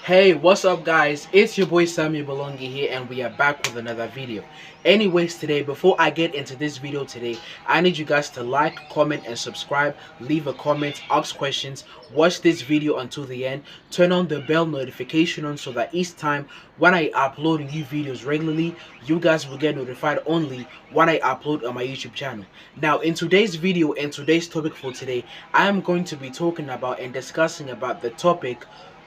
Hey, what's up guys? It's your boy Samuel Bolongi here and we are back with another video. Anyways, today, before I get into this video today, I need you guys to like, comment and subscribe, leave a comment, ask questions, watch this video until the end, turn on the bell notification on so that each time when I upload new videos regularly, you guys will get notified only when I upload on my YouTube channel. Now, in today's video and today's topic for today, I am going to be talking about and discussing about the topic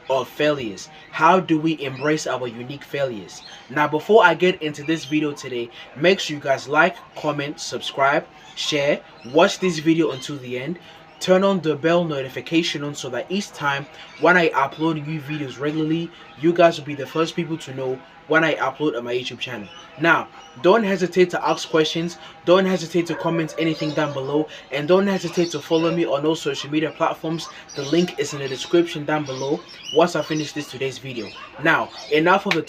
of failures. How do we embrace our unique failures? Now, before I get into this video today, make sure you guys like, comment, subscribe, share, watch this video until the end, turn on the bell notification on so that each time when I upload new videos regularly, you guys will be the first people to know when I upload on my YouTube channel. Now, don't hesitate to ask questions, don't hesitate to comment anything down below, and don't hesitate to follow me on all social media platforms. The link is in the description down below once I finish today's video. Now, enough of the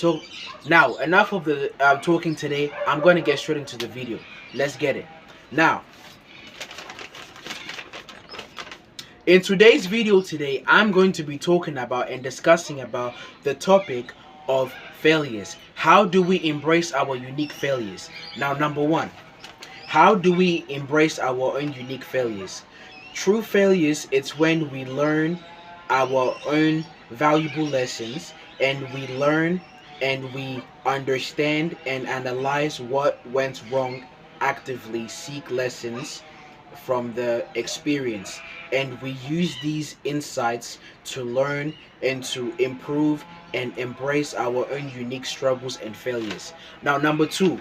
talking today. I'm going to get straight into the video. Let's get it. Now, in today's video today, I'm going to be talking about and discussing about the topic of failures. How do we embrace our unique failures? Now, number one, how do we embrace our own unique failures? True failures, it's when we learn our own valuable lessons and we learn and we understand and analyze what went wrong, actively seek lessons from the experience, and we use these insights to learn and to improve and embrace our own unique struggles and failures. Now, number two,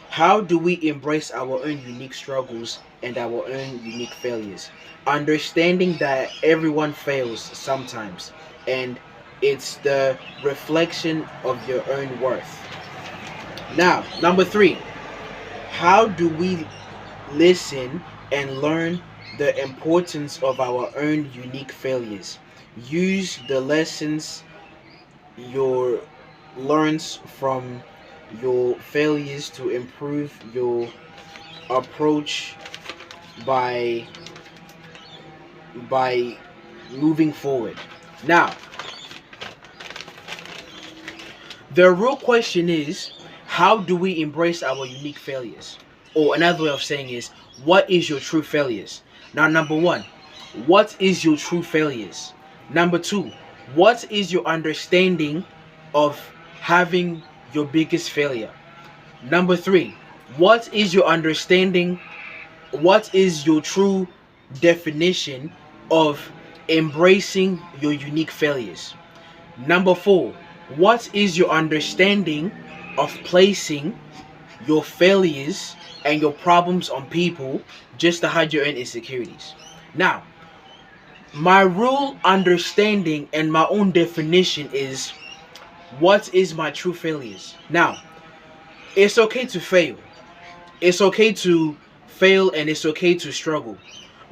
how do we embrace our own unique struggles and our own unique failures? Understanding that everyone fails sometimes, and it's the reflection of your own worth. Now, number three, how do we listen and learn the importance of our own unique failures? Use the lessons you learns from your failures to improve your approach by moving forward. Now, the real question is, how do we embrace our unique failures? Or another way of saying is, what is your true failures? Now, number one, what is your true failures? Number two, what is your understanding of having your biggest failure? Number three, what is your understanding? What is your true definition of embracing your unique failures? Number four, what is your understanding of placing your failures and your problems on people just to hide your own insecurities? Now, my real understanding and my own definition is, what is my true failures? Now, it's okay to fail. It's okay to fail and it's okay to struggle.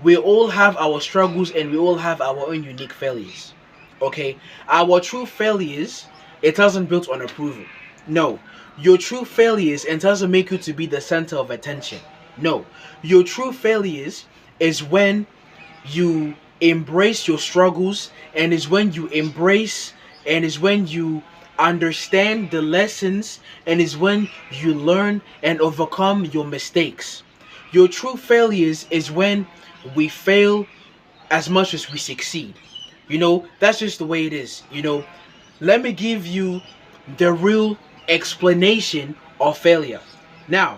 We all have our struggles and we all have our own unique failures. Okay? Our true failures, it doesn't build on approval. No. Your true failures, it doesn't make you to be the center of attention. No. Your true failures is when you embrace your struggles, and is when you embrace and is when you understand the lessons, and is when you learn and overcome your mistakes. Your true failures is when we fail as much as we succeed. That's just the way it is. Let me give you the real explanation of failure. Now,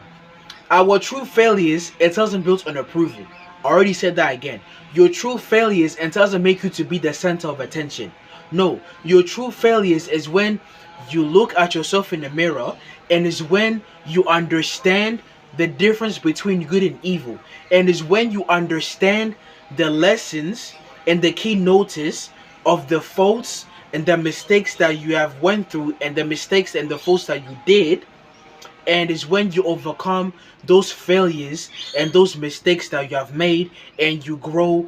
our true failures, it doesn't build on approval. I already said that again. Your true failures, it doesn't make you to be the center of attention. No, your true failures is when you look at yourself in the mirror, and is when you understand the difference between good and evil, and is when you understand the lessons and the key notice of the faults and the mistakes that you have went through, and the mistakes and the faults that you did, and is when you overcome those failures and those mistakes that you have made, and you grow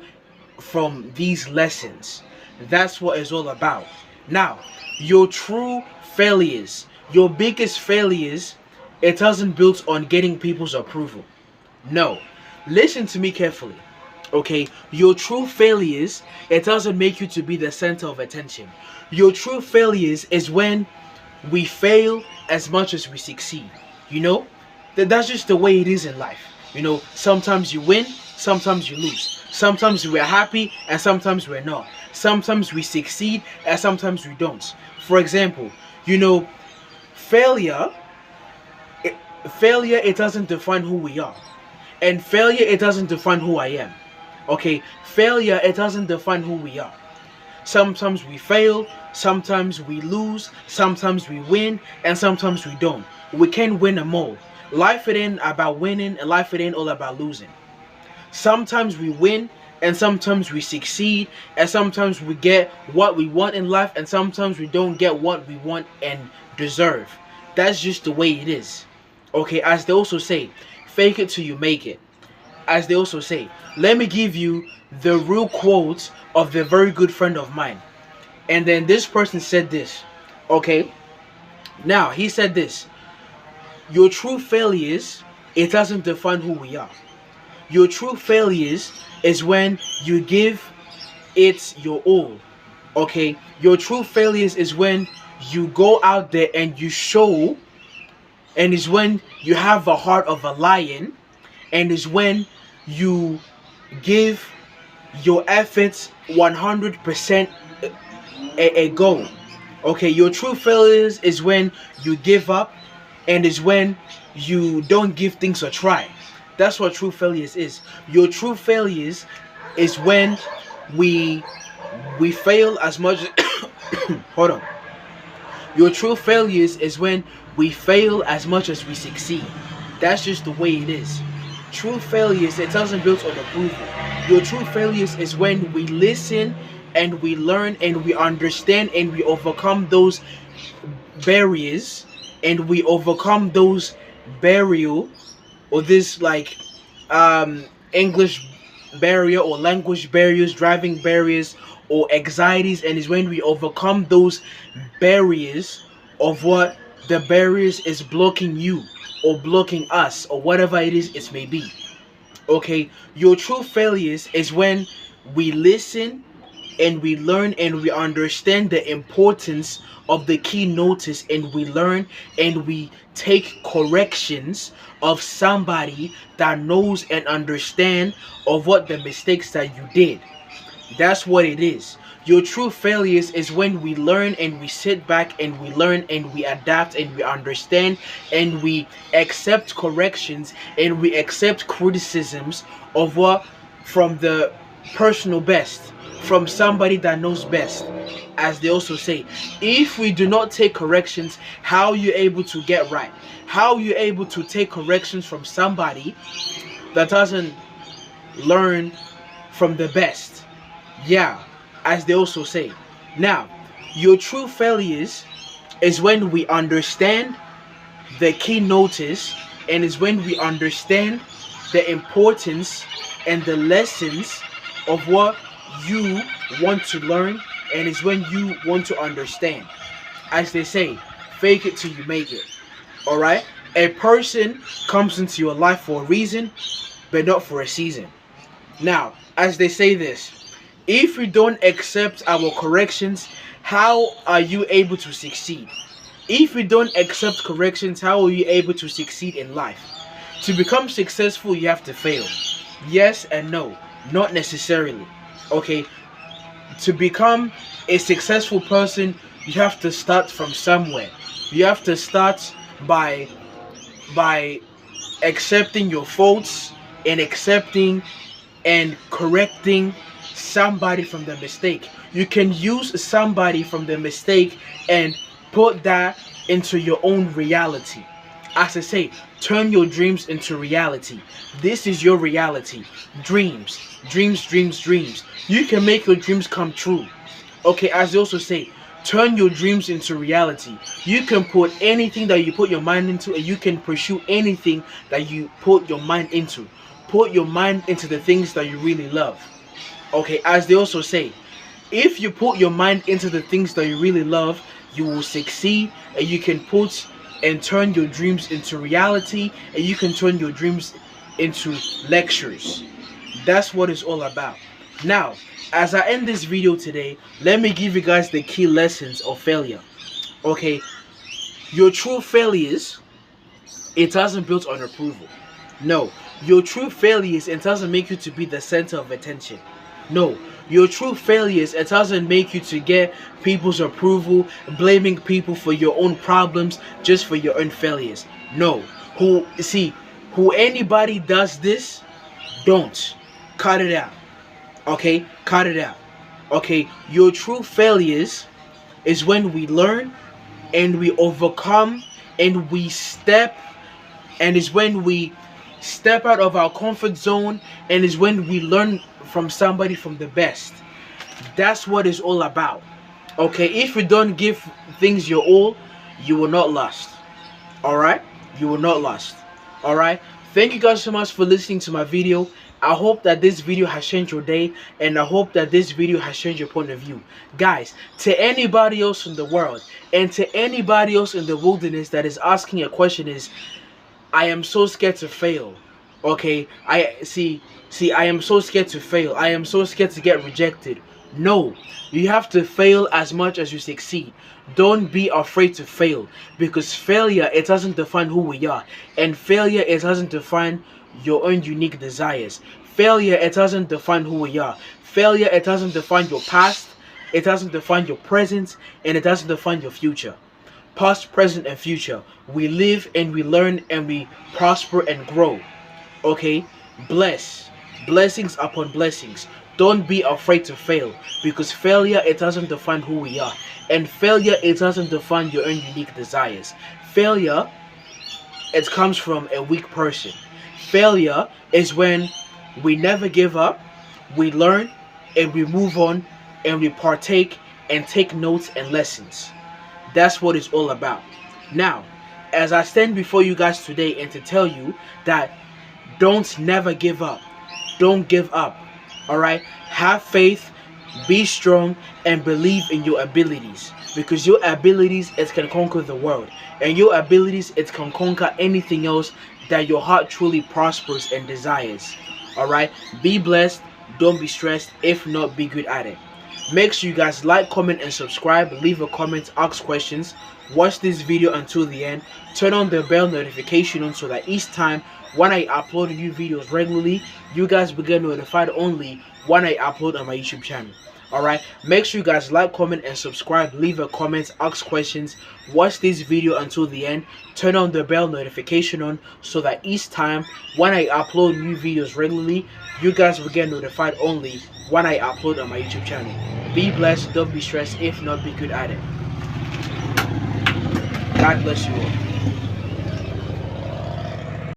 from these lessons. That's what it's all about. Now, your true failures, your biggest failures, it doesn't build on getting people's approval. No. Listen to me carefully. Okay, your true failures, it doesn't make you to be the center of attention. Your true failures is when we fail as much as we succeed. You know, that's just the way it is in life. You know, sometimes you win, sometimes you lose. Sometimes we're happy and sometimes we're not. Sometimes we succeed and sometimes we don't. For example, you know, failure, failure, it doesn't define who we are. And failure, it doesn't define who I am. Okay, failure, it doesn't define who we are. Sometimes we fail, sometimes we lose, sometimes we win, and sometimes we don't. We can't win them all. Life it ain't about winning, and life it ain't all about losing. Sometimes we win, and sometimes we succeed, and sometimes we get what we want in life, and sometimes we don't get what we want and deserve. That's just the way it is. Okay, as they also say, fake it till you make it. As they also say, let me give you the real quote of the very good friend of mine. And then this person said this. Okay, now he said this: your true failures, it doesn't define who we are. Your true failures is when you give it your all. Okay, your true failures is when you go out there and you show, and is when you have the heart of a lion, and is when you give your efforts 100% a go. Okay, your true failures is when you give up, and is when you don't give things a try. That's what true failures is. Your true failures is when we fail as much hold on. Your true failures is when we fail as much as we succeed. That's just the way it is. True failures, it doesn't build on approval. Your true failures is when we listen and we learn and we understand and we overcome those barriers, and we overcome those burial or this like English barrier or language barriers, driving barriers or anxieties, and is when we overcome those barriers of what the barriers is blocking you or blocking us or whatever it is it may be. Okay, your true failures is when we listen and we learn and we understand the importance of the key notice, and we learn and we take corrections of somebody that knows and understand of what the mistakes that you did. That's what it is. Your true failures is when we learn and we sit back and we learn and we adapt and we understand and we accept corrections and we accept criticisms of what from the personal best, from somebody that knows best. As they also say, if we do not take corrections, how are you able to get right? How are you able to take corrections from somebody that doesn't learn from the best? Yeah, as they also say. Now, your true failures is when we understand the key notice, and is when we understand the importance and the lessons of what you want to learn, and is when you want to understand. As they say, fake it till you make it. Alright? A person comes into your life for a reason, but not for a season. Now, as they say this, if we don't accept our corrections, how are you able to succeed? If we don't accept corrections, how are you able to succeed in life? To become successful, you have to fail. Yes and no, not necessarily. Okay, to become a successful person, you have to start from somewhere. You have to start by accepting your faults and accepting and correcting somebody from the mistake. You can use somebody from the mistake and put that into your own reality. As I say, turn your dreams into reality. This is your reality. Dreams, dreams, dreams, dreams. You can make your dreams come true. Okay, as they also say, turn your dreams into reality. You can put anything that you put your mind into, and you can pursue anything that you put your mind into. Put your mind into the things that you really love. Okay, as they also say, if you put your mind into the things that you really love, you will succeed, and you can put and turn your dreams into reality, and you can turn your dreams into lectures. That's what it's all about. Now, as I end this video today, let me give you guys the key lessons of failure. Okay, your true failures, it doesn't build on approval. No, your true failures, it doesn't make you to be the center of attention. No, your true failures, it doesn't make you to get people's approval, blaming people for your own problems just for your own failures. No, who anybody does this, don't. Cut it out. Okay, cut it out. Okay, your true failures is when we learn and we overcome and we step, and is when we step out of our comfort zone, and is when we learn from somebody from the best. That's what it's all about. Okay, if you don't give things your all, you will not last. Alright, you will not last. Alright, thank you guys so much for listening to my video. I hope that this video has changed your day, and I hope that this video has changed your point of view. Guys, to anybody else in the world and to anybody else in the wilderness that is asking a question is, I am so scared to fail. Okay, I am so scared to fail. I am so scared to get rejected. No, you have to fail as much as you succeed. Don't be afraid to fail, because failure, it doesn't define who we are, and failure, it doesn't define your own unique desires. Failure, it doesn't define who we are. Failure, it doesn't define your past, it doesn't define your present, and it doesn't define your future. Past, present, and future, we live and we learn and we prosper and grow. Okay, blessings upon blessings. Don't be afraid to fail, because failure, it doesn't define who we are, and failure, it doesn't define your own unique desires. Failure, it comes from a weak person. Failure is when we never give up, we learn and we move on and we partake and take notes and lessons. That's what it's all about. Now, as I stand before you guys today and to tell you that don't never give up. Don't give up. Alright? Have faith, be strong, and believe in your abilities. Because your abilities, it can conquer the world. And your abilities, it can conquer anything else that your heart truly prospers and desires. Alright? Be blessed. Don't be stressed. If not, be good at it. Make sure you guys like, comment, and subscribe. Leave a comment, ask questions. Watch this video until the end. Turn on the bell notification on so that each time when I upload new videos regularly, you guys will get notified only when I upload on my YouTube channel. Alright, make sure you guys like, comment, and subscribe. Leave a comment, ask questions. Watch this video until the end. Turn on the bell notification on so that each time when I upload new videos regularly, you guys will get notified only when I upload on my YouTube channel. Be blessed, don't be stressed. If not, be good at it. God bless you all.